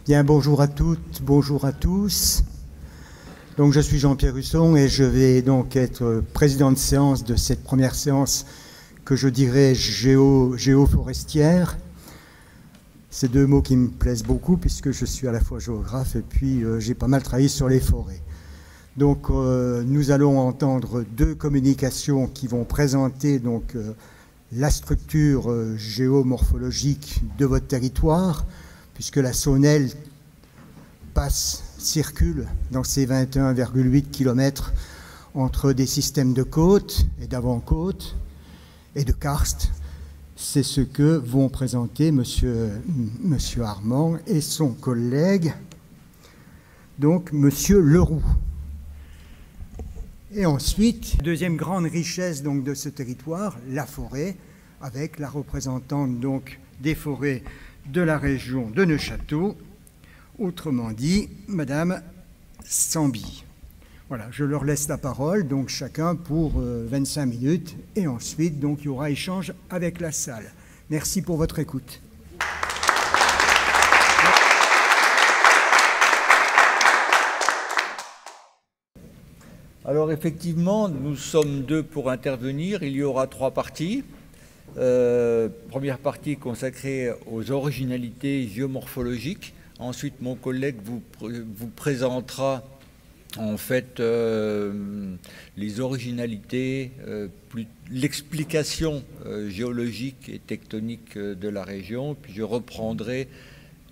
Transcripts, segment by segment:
Bien, bonjour à toutes, bonjour à tous. Donc, je suis Jean-Pierre Husson et je vais donc être président de séance de cette première séance que je dirais géoforestière. C'est deux mots qui me plaisent beaucoup puisque je suis à la fois géographe et puis j'ai pas mal travaillé sur les forêts. Donc, nous allons entendre deux communications qui vont présenter donc la structure géomorphologique de votre territoire, puisque la Saônelle circule dans ces 21,8 km entre des systèmes de côtes et d'avant-côtes et de karstes. C'est ce que vont présenter monsieur Armand et son collègue, donc monsieur Leroux. Et ensuite, deuxième grande richesse donc, de ce territoire, la forêt, avec la représentante donc, des forêts de la région de Neufchâteau, autrement dit, Madame Samby. Voilà, je leur laisse la parole, donc chacun pour 25 minutes, et ensuite, donc, il y aura échange avec la salle. Merci pour votre écoute. Alors effectivement, nous sommes deux pour intervenir. Il y aura trois parties. Première partie consacrée aux originalités géomorphologiques. Ensuite, mon collègue vous présentera en fait les originalités, l'explication géologique et tectonique de la région. Puis je reprendrai,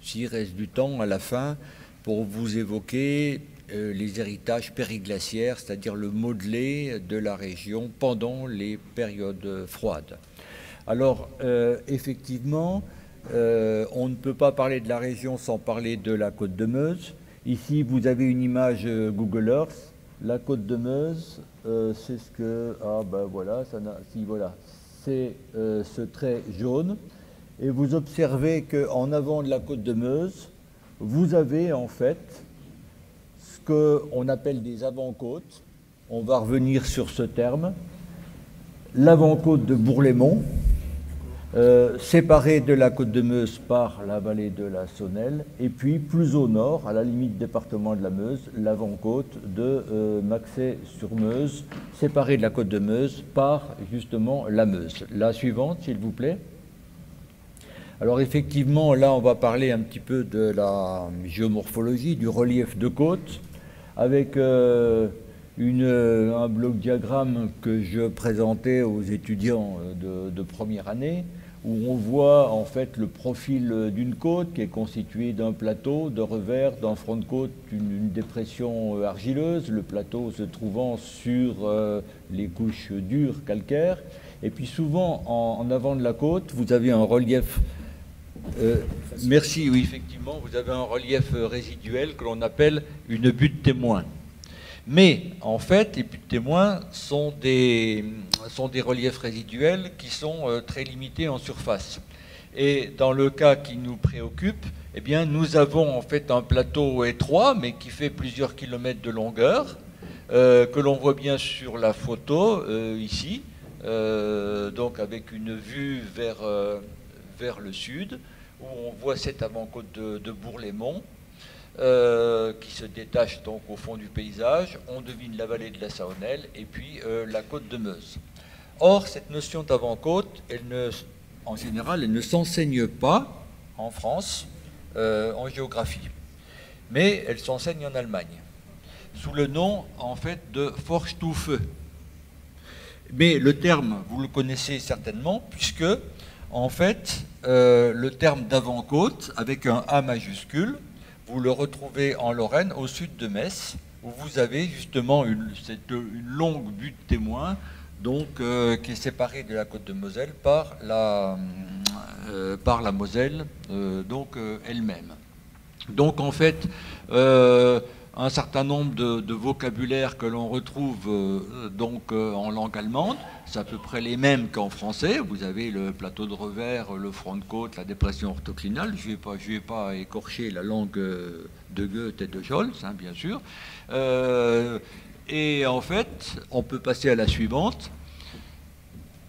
s'il reste du temps à la fin, pour vous évoquer les héritages périglaciaires, c'est-à-dire le modelé de la région pendant les périodes froides. Alors, effectivement, on ne peut pas parler de la région sans parler de la côte de Meuse. Ici, vous avez une image Google Earth. La côte de Meuse, c'est ce que... Ah ben voilà, voilà. C'est ce trait jaune. Et vous observez qu'en avant de la côte de Meuse, vous avez en fait qu'on appelle des avant-côtes. On va revenir sur ce terme. L'avant-côte de Bourg-les-Monts, séparée de la côte de Meuse par la vallée de la Saônelle, et puis plus au nord, à la limite département de la Meuse, l'avant-côte de Maxey-sur-Meuse, séparée de la côte de Meuse par justement la Meuse. La suivante, s'il vous plaît. Alors effectivement, là, on va parler un petit peu de la géomorphologie, du relief de côte, avec un bloc diagramme que je présentais aux étudiants de première année, où on voit en fait le profil d'une côte qui est constituée d'un plateau, de revers, d'un front de côte, une dépression argileuse, le plateau se trouvant sur les couches dures calcaires. Et puis souvent, en avant de la côte, vous avez un relief... merci, oui, effectivement, vous avez un relief résiduel que l'on appelle une butte témoin. Mais, en fait, les buttes témoins sont des reliefs résiduels qui sont très limités en surface. Et dans le cas qui nous préoccupe, eh bien, nous avons en fait un plateau étroit, mais qui fait plusieurs kilomètres de longueur, que l'on voit bien sur la photo, ici, donc avec une vue vers le sud, où on voit cette avant-côte de Bourg-les-Monts, qui se détache donc au fond du paysage. On devine la vallée de la Saônelle et puis la côte de Meuse. Or, cette notion d'avant-côte, en général, elle ne s'enseigne pas en France en géographie, mais elle s'enseigne en Allemagne, sous le nom en fait de Vorstufe. Mais le terme, vous le connaissez certainement, puisque en fait, le terme d'avant-côte, avec un A majuscule, vous le retrouvez en Lorraine, au sud de Metz, où vous avez justement une longue butte témoin, donc, qui est séparée de la côte de Moselle par la Moselle elle-même. Donc en fait, un certain nombre de vocabulaires que l'on retrouve en langue allemande, c'est à peu près les mêmes qu'en français. Vous avez le plateau de revers, le front de côte, la dépression orthoclinale. Je vais pas écorcher la langue de Goethe et de Scholz, hein, bien sûr. Et en fait, on peut passer à la suivante.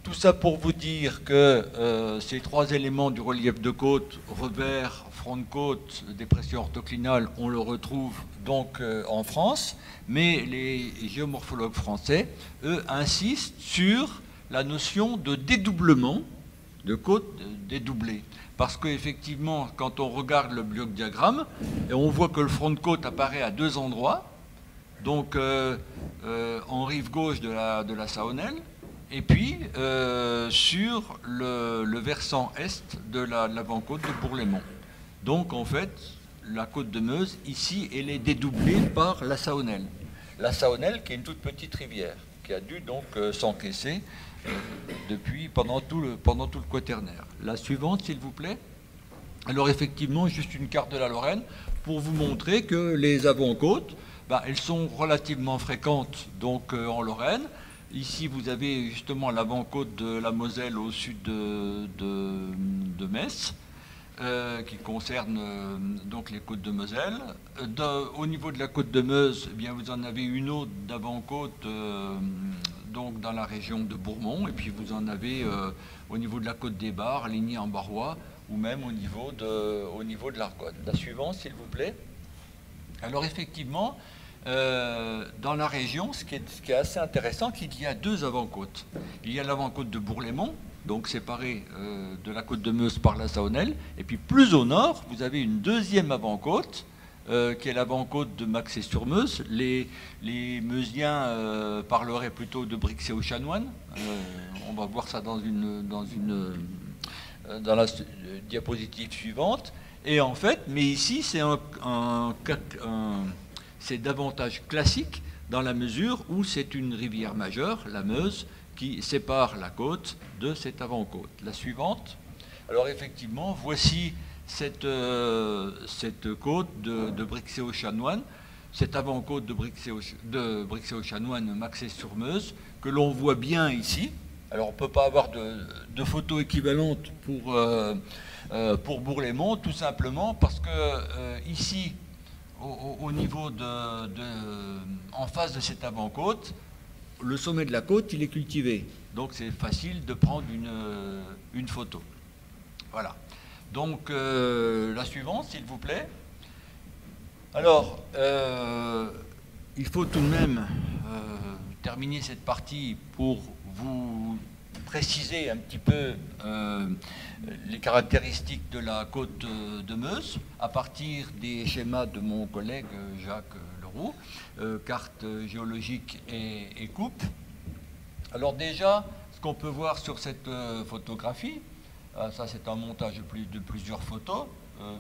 Tout ça pour vous dire que ces trois éléments du relief de côte, revers, front de côte, dépression orthoclinale, on le retrouve donc en France, mais les géomorphologues français, eux, insistent sur la notion de dédoublement, de côte dédoublée. Parce qu'effectivement, quand on regarde le bloc-diagramme, on voit que le front de côte apparaît à deux endroits, donc en rive gauche de la Saonelle, et puis sur le versant est de l'avant-côte de Bourg-les-Monts. Donc en fait, la côte de Meuse, ici, elle est dédoublée par la Saonelle. La Saonelle qui est une toute petite rivière, qui a dû donc s'encaisser pendant tout le Quaternaire. La suivante, s'il vous plaît. Alors effectivement, juste une carte de la Lorraine pour vous montrer que les avant-côtes, elles sont relativement fréquentes donc en Lorraine. Ici, vous avez justement l'avant-côte de la Moselle au sud de Metz, qui concerne donc les côtes de Moselle. Au niveau de la côte de Meuse, eh bien, vous en avez une autre d'avant-côte donc dans la région de Bourmont, et puis vous en avez au niveau de la côte des Bars, Ligny-en-Barrois, ou même au niveau de l'Argonne. La suivante, s'il vous plaît. Alors effectivement, dans la région, ce qui est assez intéressant, c'est qu'il y a deux avant-côtes. Il y a l'avant-côte de Bourg-les-Monts, donc séparée de la côte de Meuse par la Saonelle, et puis plus au nord, vous avez une deuxième avant-côte, qui est l'avant-côte de Maxey-sur-Meuse. Les Meusiens parleraient plutôt de Brixay-aux-Chanoines. On va voir ça dans la diapositive suivante. Et en fait, mais ici, c'est davantage classique dans la mesure où c'est une rivière majeure, la Meuse, qui sépare la côte de cette avant-côte. La suivante. Alors effectivement, voici cette côte de Brixay-aux-Chanoines, cette avant-côte de Brixay-aux-Chanoines, Maxey-sur-Meuse, que l'on voit bien ici. Alors on ne peut pas avoir de photos équivalentes pour Bourg-les-Monts, tout simplement parce que ici, au niveau en face de cette avant-côte, le sommet de la côte, il est cultivé. Donc c'est facile de prendre une photo. Voilà. Donc la suivante, s'il vous plaît. Alors, il faut tout de même terminer cette partie pour vous préciser un petit peu les caractéristiques de la côte de Meuse à partir des schémas de mon collègue Jacques Leroux, carte géologique et coupe. Alors déjà, ce qu'on peut voir sur cette photographie, ça c'est un montage de plusieurs photos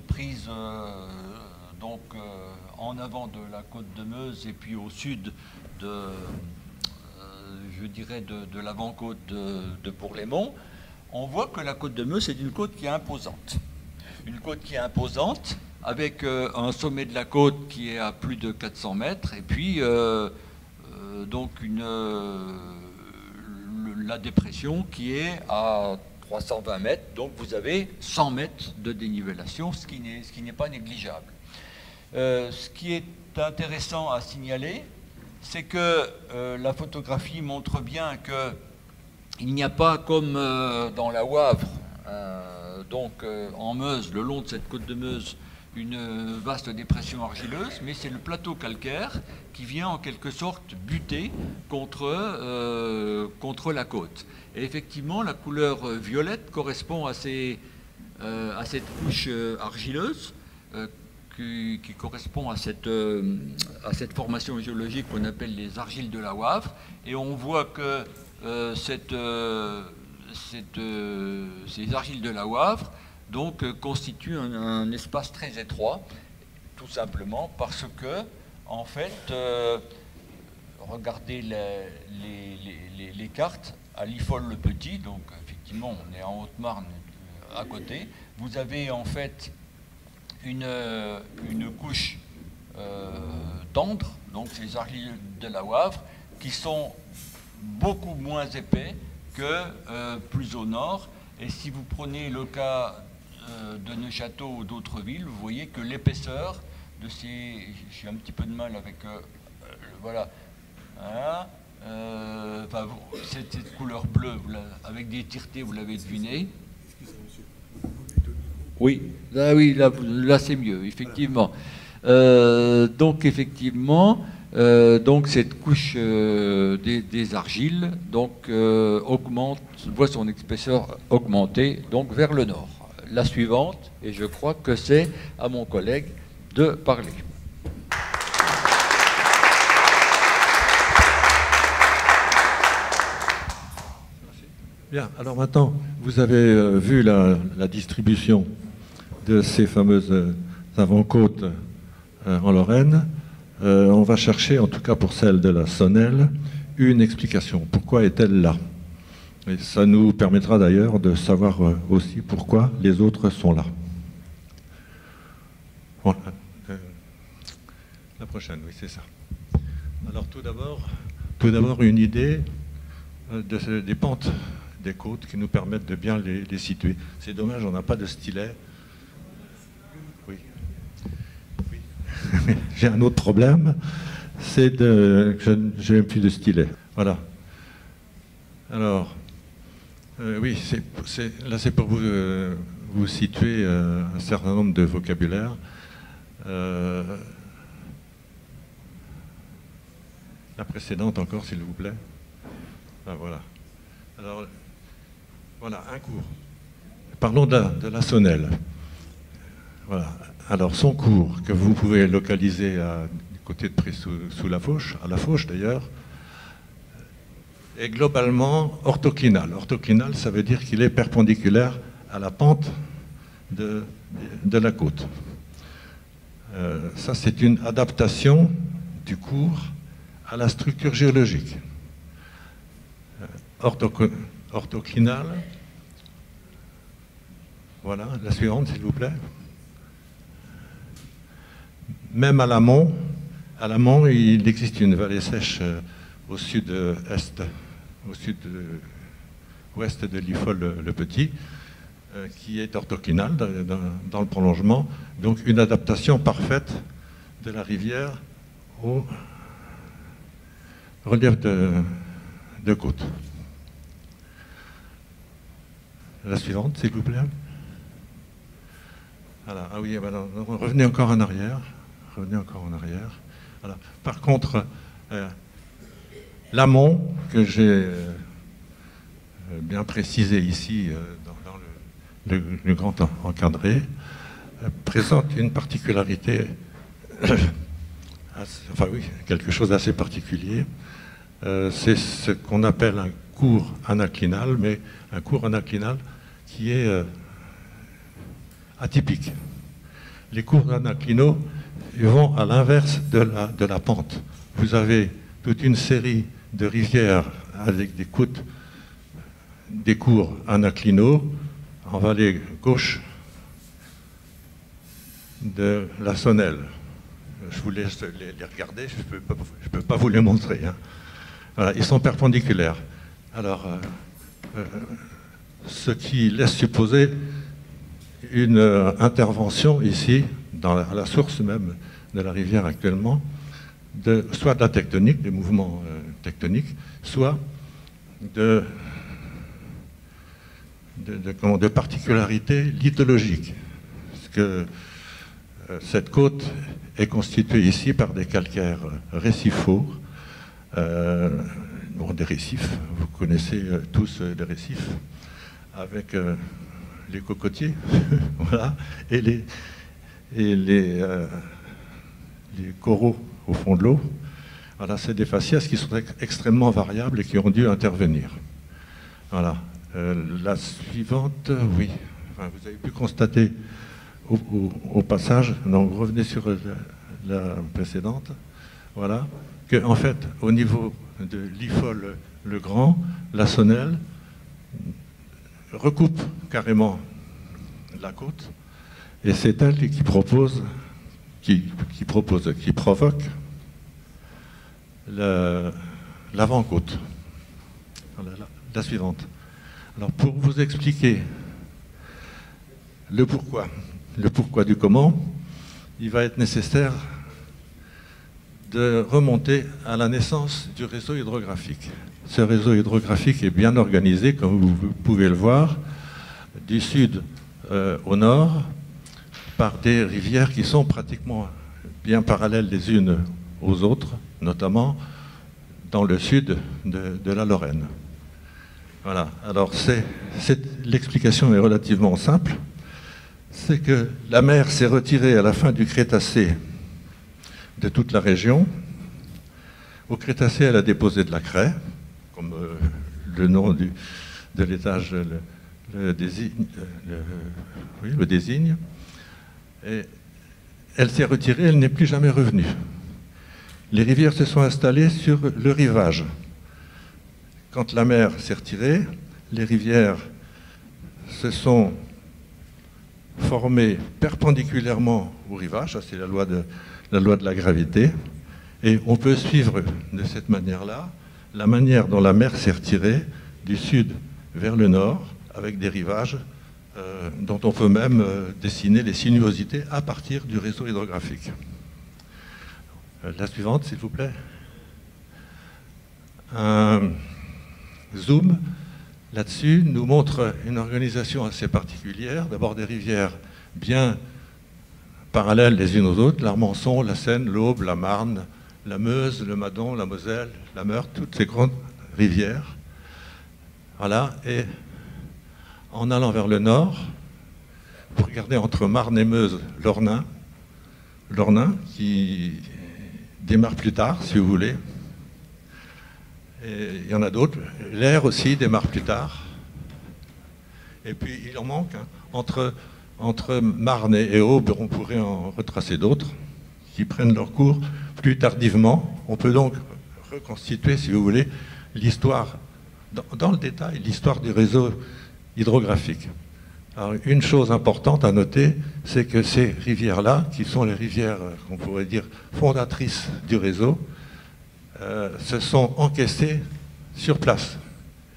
prises donc en avant de la côte de Meuse et puis au sud je dirais de l'avant-côte de Bourg-les-Monts. On voit que la côte de Meuse est une côte qui est imposante. Une côte qui est imposante avec un sommet de la côte qui est à plus de 400 mètres et puis donc la dépression qui est à 320 mètres, donc vous avez 100 mètres de dénivellation, ce qui n'est pas négligeable. Ce qui est intéressant à signaler, c'est que la photographie montre bien qu'il n'y a pas comme dans la Wavre, donc en Meuse, le long de cette côte de Meuse, une vaste dépression argileuse, mais c'est le plateau calcaire qui vient en quelque sorte buter contre la côte. Et effectivement, la couleur violette correspond à cette couche argileuse qui correspond à cette formation géologique qu'on appelle les argiles de la Wavre. Et on voit que ces argiles de la Wavre donc, constituent un espace très étroit, tout simplement parce que, en fait, regardez les cartes, à Liffol-le-Petit, donc effectivement on est en Haute-Marne à côté, vous avez en fait une couche tendre, donc ces argiles de la Wavre, qui sont beaucoup moins épais que plus au nord. Et si vous prenez le cas de Neufchâteau ou d'autres villes, vous voyez que l'épaisseur de ces... J'ai un petit peu de mal avec... voilà. Hein, enfin, cette couleur bleue, avec des tiretés, vous l'avez deviné. Excusez-moi, monsieur. Vous mettez au micro Oui, oui, là c'est mieux, effectivement. Donc effectivement, donc cette couche des argiles donc, voit son épaisseur augmenter donc, vers le nord. La suivante, et je crois que c'est à mon collègue de parler. Bien, alors maintenant, vous avez vu la distribution de ces fameuses avant-côtes en Lorraine. On va chercher, en tout cas pour celle de la Sonnelle, une explication. Pourquoi est-elle là? Et ça nous permettra d'ailleurs de savoir aussi pourquoi les autres sont là. Bon, la prochaine, oui, c'est ça. Alors tout d'abord une idée des pentes des côtes qui nous permettent de bien les situer. C'est dommage, on n'a pas de stylet. Oui. J'ai un autre problème, c'est que je n'ai plus de stylet. Voilà. Alors, oui, là c'est pour vous situer un certain nombre de vocabulaires. La précédente encore, s'il vous plaît. Ah, voilà. Alors, voilà, un cours. Parlons de la Sonnelle. Voilà. Alors, son cours, que vous pouvez localiser du côté de sous la Fauche, à la Fauche d'ailleurs, est globalement orthoclinal. Orthoclinal, ça veut dire qu'il est perpendiculaire à la pente de la côte. Ça, c'est une adaptation du cours à la structure géologique. Orthoclinal. Voilà, la suivante, s'il vous plaît. Même à l'amont, il existe une vallée sèche au sud-est, au sud-ouest de l'Ifol-le-Petit, qui est orthoclinale dans le prolongement. Donc une adaptation parfaite de la rivière au relief de côte. La suivante, s'il vous plaît. Voilà. Ah oui, alors, revenez encore en arrière. Voilà. Par contre, l'amont, que j'ai bien précisé ici dans le grand encadré, présente une particularité, enfin oui, quelque chose d'assez particulier. C'est ce qu'on appelle un cours anaclinal, mais un cours anaclinal qui est atypique. Les cours anaclinaux vont à l'inverse de la pente. Vous avez toute une série de rivières avec des côtes, des cours anaclinaux en vallée gauche de la Sonnelle. Je vous laisse les regarder, je ne peux pas vous les montrer. Hein. Voilà, ils sont perpendiculaires. Alors, ce qui laisse supposer une intervention ici, à la source même de la rivière actuellement, soit de la tectonique, des mouvements tectoniques, soit de particularités lithologiques. Parce que cette côte est constituée ici par des calcaires récifaux, des récifs, vous connaissez tous les récifs, avec les cocotiers, voilà, et les coraux au fond de l'eau. Voilà, c'est des faciès qui sont extrêmement variables et qui ont dû intervenir. Voilà. La suivante, oui. Enfin, vous avez pu constater au passage, donc revenez sur la précédente, voilà, que en fait, au niveau de l'Ifol le Grand, la Sonnelle recoupe carrément la côte, et c'est elle qui provoque l'avant-côte. La suivante. Alors, pour vous expliquer le pourquoi du comment, il va être nécessaire de remonter à la naissance du réseau hydrographique. Ce réseau hydrographique est bien organisé, comme vous pouvez le voir, du sud au nord par des rivières qui sont pratiquement bien parallèles les unes aux autres, notamment dans le sud de la Lorraine. Voilà, alors l'explication est relativement simple, c'est que la mer s'est retirée à la fin du Crétacé de toute la région. Au Crétacé, elle a déposé de la craie, comme le nom de l'étage le désigne. Et elle s'est retirée, elle n'est plus jamais revenue. Les rivières se sont installées sur le rivage. Quand la mer s'est retirée, les rivières se sont formées perpendiculairement au rivage, ça c'est la loi de la gravité, et on peut suivre de cette manière-là la manière dont la mer s'est retirée du sud vers le nord, avec des rivages dont on peut même dessiner les sinuosités à partir du réseau hydrographique. La suivante, s'il vous plaît. Un zoom là-dessus nous montre une organisation assez particulière. D'abord des rivières bien parallèles les unes aux autres, l'Armançon, la Seine, l'Aube, la Marne, la Meuse, le Madon, la Moselle, la Meurthe, toutes ces grandes rivières. Voilà, et en allant vers le nord, vous regardez entre Marne et Meuse, l'Ornain qui démarre plus tard, si vous voulez. Et il y en a d'autres. L'Aire aussi démarre plus tard. Et puis il en manque. Hein. Entre Marne et Aube, on pourrait en retracer d'autres qui prennent leur cours plus tardivement. On peut donc reconstituer, si vous voulez, l'histoire, dans le détail, l'histoire du réseau hydrographique. Alors, une chose importante à noter, c'est que ces rivières-là, qui sont les rivières qu'on pourrait dire fondatrices du réseau, se sont encaissées sur place.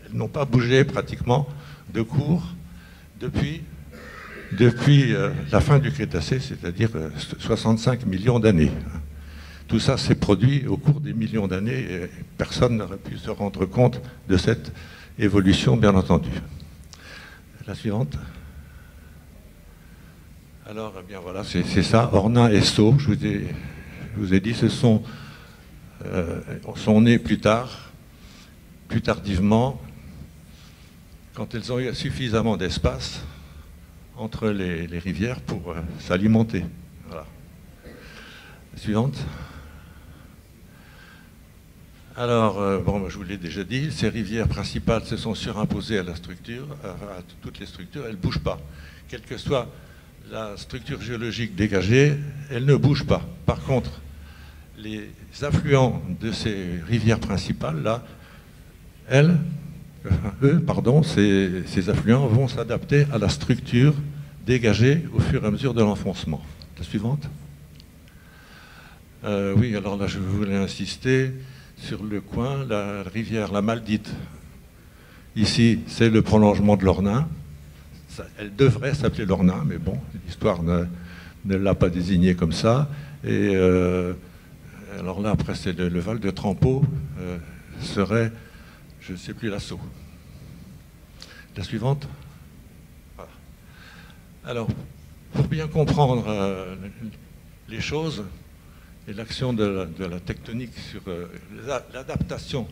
Elles n'ont pas bougé pratiquement de cours depuis la fin du Crétacé, c'est-à-dire 65 millions d'années. Tout ça s'est produit au cours des millions d'années et personne n'aurait pu se rendre compte de cette évolution, bien entendu. La suivante. Alors, eh bien voilà, c'est ça, Ornain et Sceaux, je vous ai dit, sont nés plus tard, plus tardivement, quand elles ont eu suffisamment d'espace entre les rivières pour s'alimenter. Voilà. La suivante. Alors, bon, je vous l'ai déjà dit, ces rivières principales se sont surimposées à la structure, à toutes les structures, elles ne bougent pas. Quelle que soit la structure géologique dégagée, elles ne bougent pas. Par contre, les affluents de ces rivières principales-là, ces affluents vont s'adapter à la structure dégagée au fur et à mesure de l'enfoncement. La suivante. Oui, alors là, je voulais insister sur le coin, la rivière La Maldite. Ici, c'est le prolongement de l'Ornain. Elle devrait s'appeler l'Ornain, mais bon, l'histoire ne l'a pas désigné comme ça. Et alors là, après, c'est le Val de Trampeau, serait, je ne sais plus, la Sceaux. La suivante. Voilà. Alors, pour bien comprendre les choses et l'action de la tectonique sur l'adaptation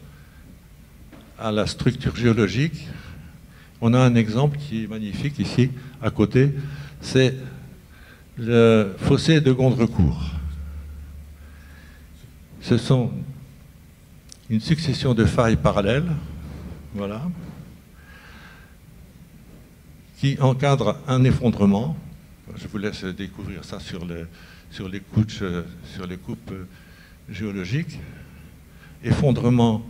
à la structure géologique, on a un exemple qui est magnifique ici, à côté, c'est le fossé de Gondrecourt. Ce sont une succession de failles parallèles, voilà, qui encadrent un effondrement. Je vous laisse découvrir ça sur les coupes géologiques. Effondrement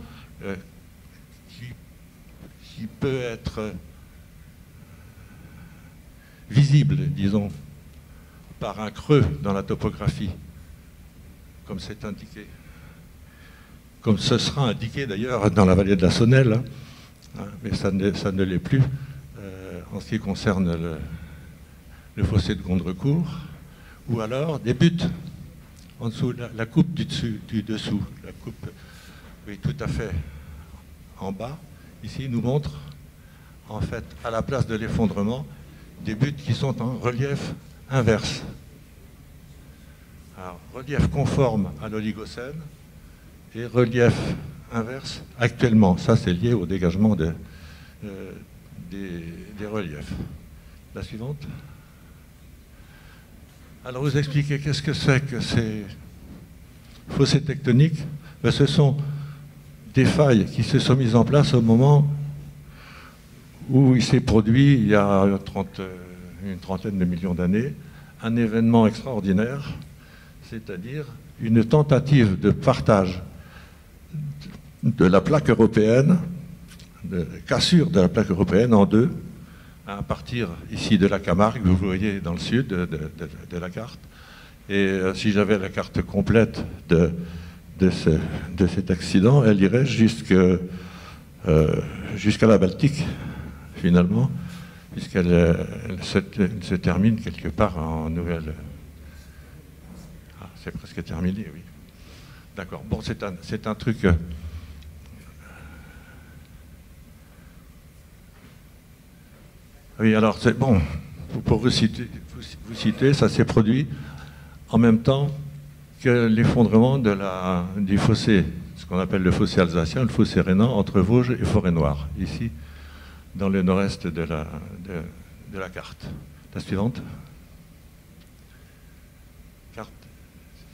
qui peut être visible, disons, par un creux dans la topographie, comme c'est indiqué, comme ce sera indiqué d'ailleurs dans la vallée de la Sonnelle, hein, mais ça ne l'est plus en ce qui concerne le fossé de Gondrecourt, ou alors des buttes en dessous, la coupe du dessous, la coupe, oui, tout à fait en bas, ici nous montre, en fait, à la place de l'effondrement, des buttes qui sont en relief inverse. Alors, relief conforme à l'Oligocène et relief inverse actuellement. Ça, c'est lié au dégagement des reliefs. La suivante. Alors, vous expliquez qu'est-ce que c'est que ces fossés tectoniques? Ben, ce sont des failles qui se sont mises en place au moment où il s'est produit, il y a une trentaine de millions d'années, un événement extraordinaire, c'est-à-dire une tentative de partage de la plaque européenne, de cassure de la plaque européenne en deux, à partir ici de la Camargue, vous voyez dans le sud de la carte. Et si j'avais la carte complète de cet accident, elle irait jusqu'à la Baltique, finalement, puisqu'elle se termine quelque part en Nouvelle... Ah, c'est presque terminé, oui. D'accord. Bon, c'est un truc... Oui, alors, c'est bon, pour vous citer, ça s'est produit en même temps que l'effondrement du fossé, ce qu'on appelle le fossé alsacien, le fossé rhénan, entre Vosges et Forêt-Noire, ici, dans le nord-est de la carte. La suivante. Carte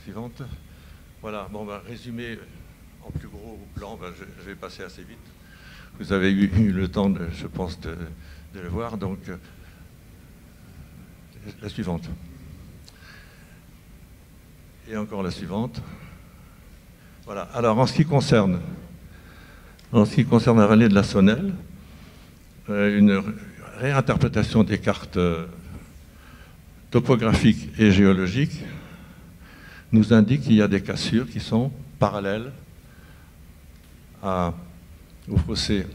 suivante. Voilà, bon, ben, résumé en plus gros plan, ben, je vais passer assez vite. Vous avez eu le temps, je pense, de le voir, donc la suivante. Et encore la suivante. Voilà, alors en ce qui concerne la vallée de la Sonnelle, une réinterprétation des cartes topographiques et géologiques nous indique qu'il y a des cassures qui sont parallèles au fossé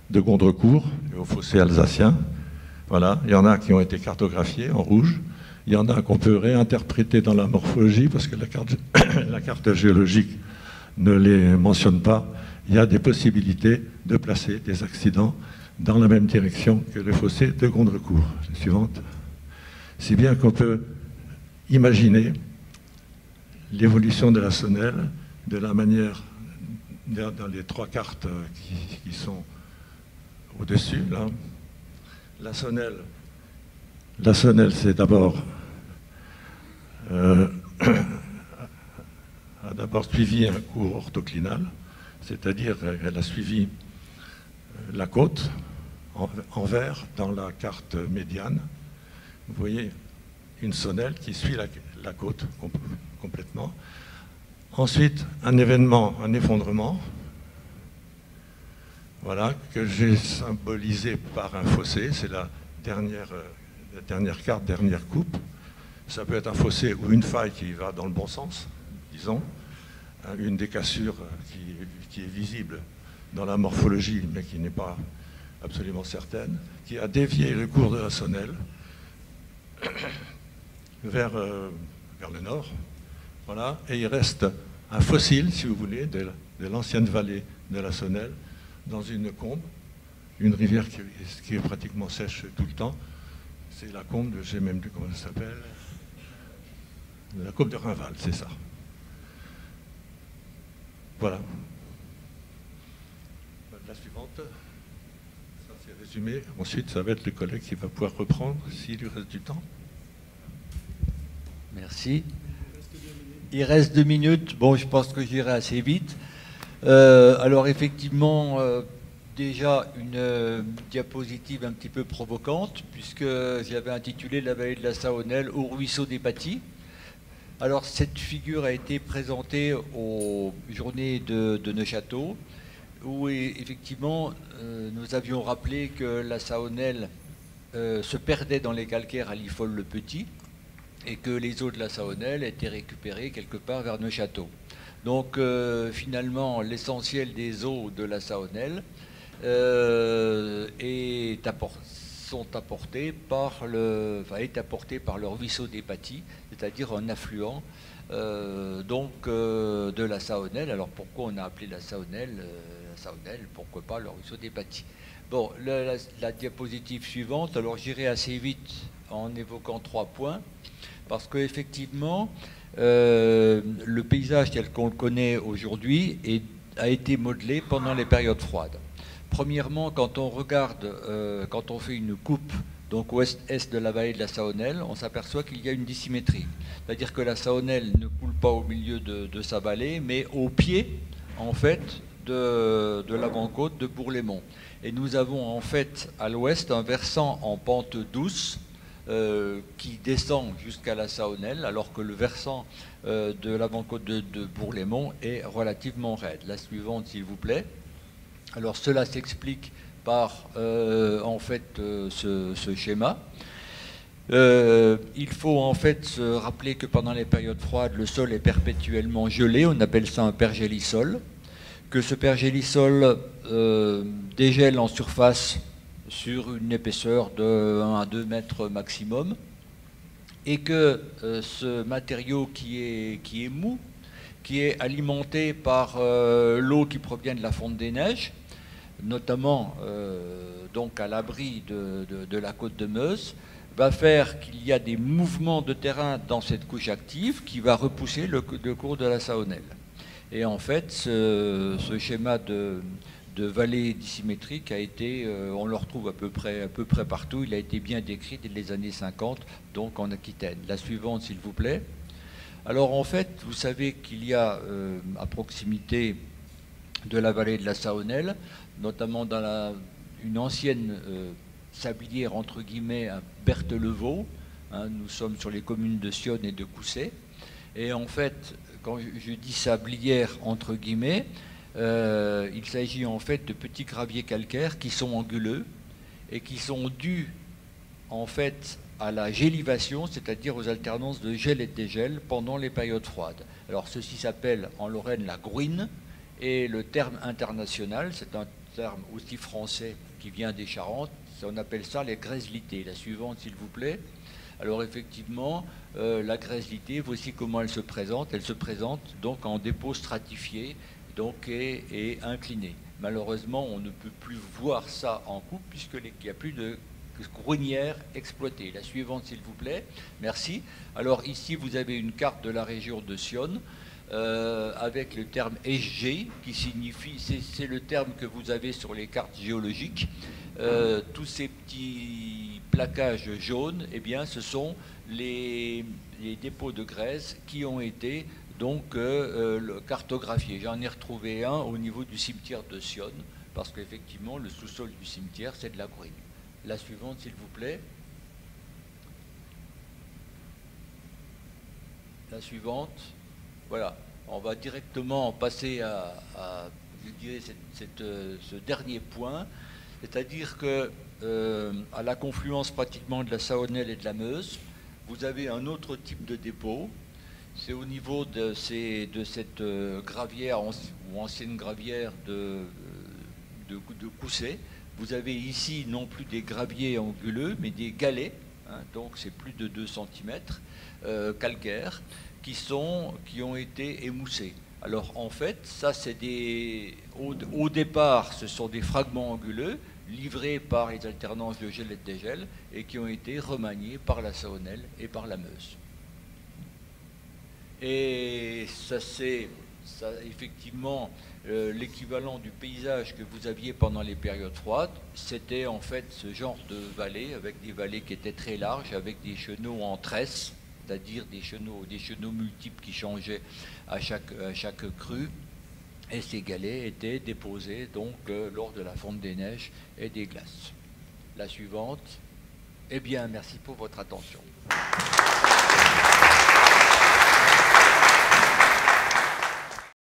de Gondrecourt et au fossé alsacien. Voilà, il y en a qui ont été cartographiés en rouge, il y en a qu'on peut réinterpréter dans la morphologie parce que la carte géologique ne les mentionne pas. Il y a des possibilités de placer des accidents dans la même direction que le fossé de Gondrecourt. La suivante. Si bien qu'on peut imaginer l'évolution de la Sonnelle de la manière, dans les trois cartes qui sont au-dessus, là. La Sonnelle, c'est d'abord a d'abord suivi un cours orthoclinal, c'est-à-dire qu'elle a suivi la côte en vert dans la carte médiane. Vous voyez une Sonnelle qui suit la côte complètement. Ensuite, un effondrement, voilà, que j'ai symbolisé par un fossé. C'est la dernière carte, dernière coupe. Ça peut être un fossé ou une faille qui va dans le bon sens, disons. Une des cassures qui est visible dans la morphologie, mais qui n'est pas absolument certaine, qui a dévié le cours de la Sonnelle vers le nord. Voilà, et il reste un fossile, si vous voulez, de l'ancienne vallée de la Sonnelle, dans une combe, une rivière qui est pratiquement sèche tout le temps. C'est la combe, je ne sais même plus comment elle s'appelle, la combe de Rainval, c'est ça. Voilà. La suivante, ça c'est résumé. Ensuite, ça va être le collègue qui va pouvoir reprendre s'il lui reste du temps. Merci. Il reste 2 minutes. Bon, je pense que j'irai assez vite. Alors effectivement, déjà une diapositive un petit peu provocante, puisque j'avais intitulé la vallée de la Saônelle au ruisseau des Patis. Alors cette figure a été présentée aux journées de Neuchâteau, où effectivement nous avions rappelé que la Saônelle se perdait dans les calcaires à Liffol-le-Petit, et que les eaux de la Saônelle étaient récupérées quelque part vers Neuchâteau. Donc finalement, l'essentiel des eaux de la Saônelle est apporté par le ruisseau des Patis, c'est-à-dire un affluent de la Saonelle. Alors pourquoi on a appelé la Saonelle, pourquoi pas le ruisseau des Bâtis. Bon, la diapositive suivante, alors j'irai assez vite en évoquant 3 points, parce qu'effectivement, le paysage tel qu'on le connaît aujourd'hui a été modelé pendant les périodes froides. Premièrement, quand on regarde, quand on fait une coupe, donc ouest-est de la vallée de la Saonelle, on s'aperçoit qu'il y a une dissymétrie. C'est-à-dire que la Saonelle ne coule pas au milieu de sa vallée, mais au pied, en fait, de l'avant-côte de Bourg-les-Monts. Et nous avons en fait à l'ouest un versant en pente douce qui descend jusqu'à la Saonelle, alors que le versant de l'avant-côte de Bourg-les-Monts est relativement raide. La suivante, s'il vous plaît. Alors cela s'explique par en fait ce schéma. Il faut en fait se rappeler que pendant les périodes froides, le sol est perpétuellement gelé, on appelle ça un pergélisol, que ce pergélisol dégèle en surface sur une épaisseur de 1 à 2 mètres maximum, et que ce matériau qui est mou, qui est alimenté par l'eau qui provient de la fonte des neiges, notamment donc à l'abri de la côte de Meuse, va faire qu'il y a des mouvements de terrain dans cette couche active qui va repousser le cours de la Saonelle. Et en fait, ce schéma de vallée dissymétrique a été, on le retrouve à peu près partout, il a été bien décrit dès les années 50, donc en Aquitaine. La suivante, s'il vous plaît. Alors en fait, vous savez qu'il y a à proximité de la vallée de la Saonelle, notamment dans une ancienne sablière entre guillemets à Berthelevaux, hein, nous sommes sur les communes de Sionne et de Coussay, et en fait, quand je dis sablière entre guillemets, il s'agit en fait de petits graviers calcaires qui sont anguleux et qui sont dus en fait à la gélivation, c'est-à-dire aux alternances de gel et de dégel pendant les périodes froides. Alors ceci s'appelle en Lorraine la gruine, et le terme international, c'est un terme aussi français qui vient des Charentes, on appelle ça les grésilités. La suivante, s'il vous plaît. Alors effectivement, la grésilité, voici comment elle se présente. Elle se présente donc en dépôt stratifié, donc et incliné. Malheureusement, on ne peut plus voir ça en coupe puisqu'il n'y a plus de grunières exploitées. La suivante, s'il vous plaît. Merci. Alors ici, vous avez une carte de la région de Sionne avec le terme SG qui signifie, c'est le terme que vous avez sur les cartes géologiques. Tous ces petits plaquages jaunes, eh bien, ce sont les dépôts de graisse qui ont été donc cartographiés. J'en ai retrouvé un au niveau du cimetière de Sionne, parce qu'effectivement, le sous-sol du cimetière, c'est de la gruine. La suivante, s'il vous plaît. La suivante. Voilà. On va directement passer à je dirais, ce dernier point. C'est-à-dire que à la confluence pratiquement de la Saonelle et de la Meuse, vous avez un autre type de dépôt. C'est au niveau de cette gravière ou ancienne gravière de Coussay. Vous avez ici non plus des graviers anguleux, mais des galets, hein, donc c'est plus de 2 cm calcaires, qui ont été émoussés. Alors en fait, ça c'est au départ, ce sont des fragments anguleux livrés par les alternances de gel et de dégel et qui ont été remaniés par la Saonelle et par la Meuse. Et ça c'est effectivement l'équivalent du paysage que vous aviez pendant les périodes froides. C'était en fait ce genre de vallée avec des vallées qui étaient très larges, avec des chenaux en tresse, c'est-à-dire des chenaux multiples qui changeaient à chaque crue. Et ces galets étaient déposés donc lors de la fonte des neiges et des glaces. La suivante. Eh bien, merci pour votre attention.